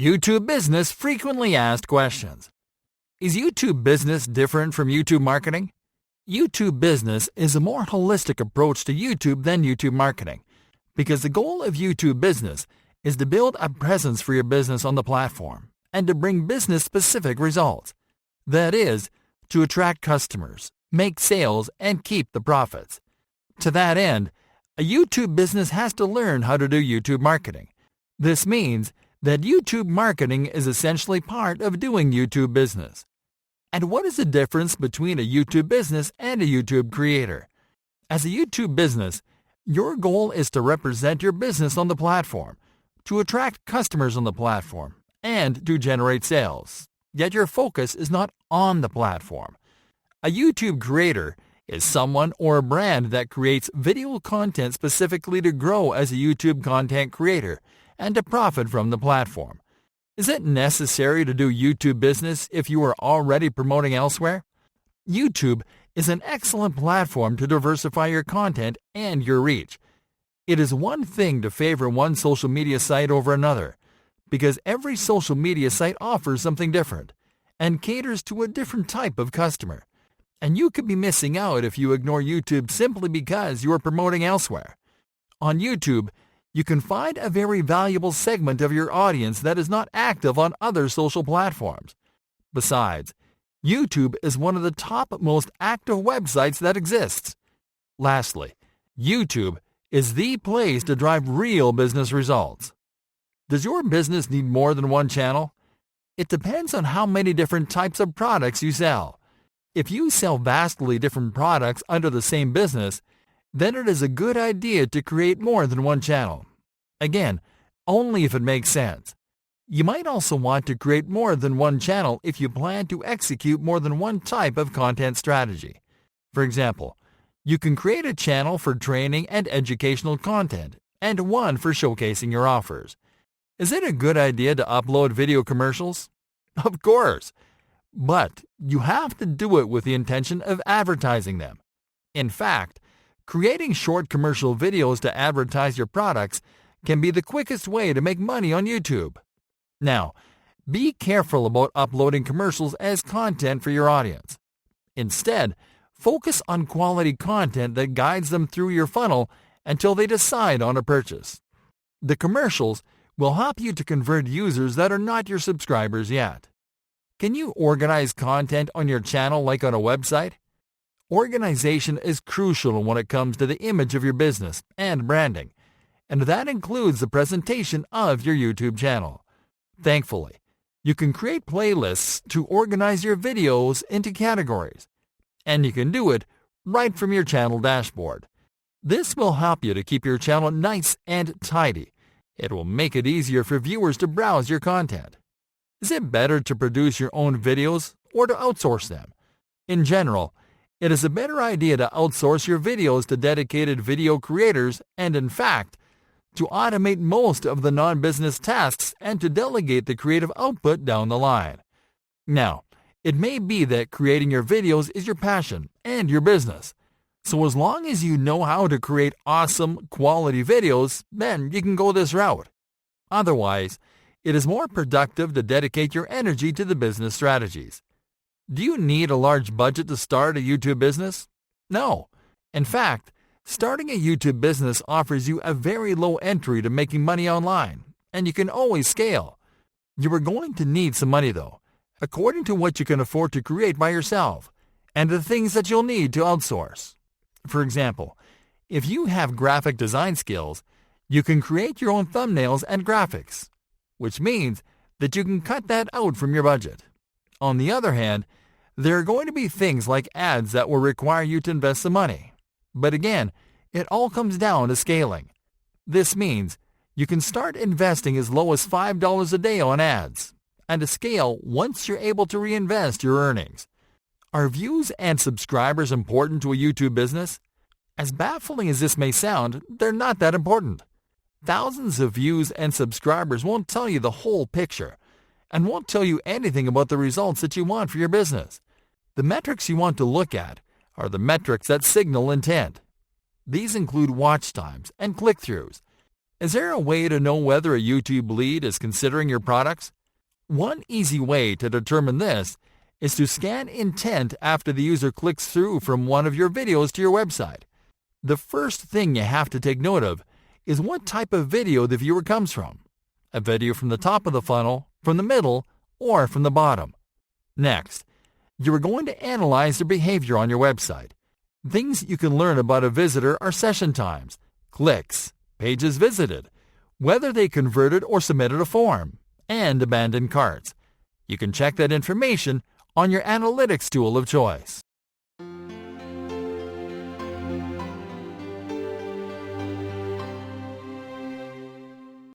YouTube Business Frequently Asked Questions. Is YouTube Business different from YouTube marketing? YouTube Business is a more holistic approach to YouTube than YouTube marketing, because the goal of YouTube Business is to build a presence for your business on the platform and to bring business-specific results. That is, to attract customers, make sales, and keep the profits. To that end, a YouTube business has to learn how to do YouTube marketing. This means that YouTube marketing is essentially part of doing YouTube business. And what is the difference between a YouTube business and a YouTube creator? As a YouTube business, your goal is to represent your business on the platform, to attract customers on the platform, and to generate sales. Yet your focus is not on the platform. A YouTube creator is someone or a brand that creates video content specifically to grow as a YouTube content creator and to profit from the platform. Is it necessary to do YouTube business if you are already promoting elsewhere? YouTube is an excellent platform to diversify your content and your reach. It is one thing to favor one social media site over another, because every social media site offers something different and caters to a different type of customer. And you could be missing out if you ignore YouTube simply because you are promoting elsewhere. On YouTube, you can find a very valuable segment of your audience that is not active on other social platforms. Besides, YouTube is one of the top most active websites that exists. Lastly, YouTube is the place to drive real business results. Does your business need more than one channel? It depends on how many different types of products you sell. If you sell vastly different products under the same business, then it is a good idea to create more than one channel. Again, only if it makes sense. You might also want to create more than one channel if you plan to execute more than one type of content strategy. For example, you can create a channel for training and educational content and one for showcasing your offers. Is it a good idea to upload video commercials? Of course, but you have to do it with the intention of advertising them. In fact, creating short commercial videos to advertise your products can be the quickest way to make money on YouTube. Now, be careful about uploading commercials as content for your audience. Instead, focus on quality content that guides them through your funnel until they decide on a purchase. The commercials will help you to convert users that are not your subscribers yet. Can you organize content on your channel like on a website? Organization is crucial when it comes to the image of your business and branding, and that includes the presentation of your YouTube channel. Thankfully, you can create playlists to organize your videos into categories, and you can do it right from your channel dashboard. This will help you to keep your channel nice and tidy. It will make it easier for viewers to browse your content. Is it better to produce your own videos or to outsource them? In general, it is a better idea to outsource your videos to dedicated video creators and, in fact, to automate most of the non-business tasks and to delegate the creative output down the line. Now, it may be that creating your videos is your passion and your business. So as long as you know how to create awesome, quality videos, then you can go this route. Otherwise, it is more productive to dedicate your energy to the business strategies. Do you need a large budget to start a YouTube business? No. In fact, starting a YouTube business offers you a very low entry to making money online, and you can always scale. You are going to need some money though, according to what you can afford to create by yourself, and the things that you'll need to outsource. For example, if you have graphic design skills, you can create your own thumbnails and graphics, which means that you can cut that out from your budget. On the other hand, there are going to be things like ads that will require you to invest some money. But again, it all comes down to scaling. This means you can start investing as low as $5 a day on ads, and to scale once you're able to reinvest your earnings. Are views and subscribers important to a YouTube business? As baffling as this may sound, they're not that important. Thousands of views and subscribers won't tell you the whole picture and won't tell you anything about the results that you want for your business. The metrics you want to look at are the metrics that signal intent. These include watch times and click-throughs. Is there a way to know whether a YouTube lead is considering your products? One easy way to determine this is to scan intent after the user clicks through from one of your videos to your website. The first thing you have to take note of is what type of video the viewer comes from. A video from the top of the funnel, from the middle, or from the bottom. Next, you are going to analyze their behavior on your website. Things you can learn about a visitor are session times, clicks, pages visited, whether they converted or submitted a form, and abandoned carts. You can check that information on your analytics tool of choice.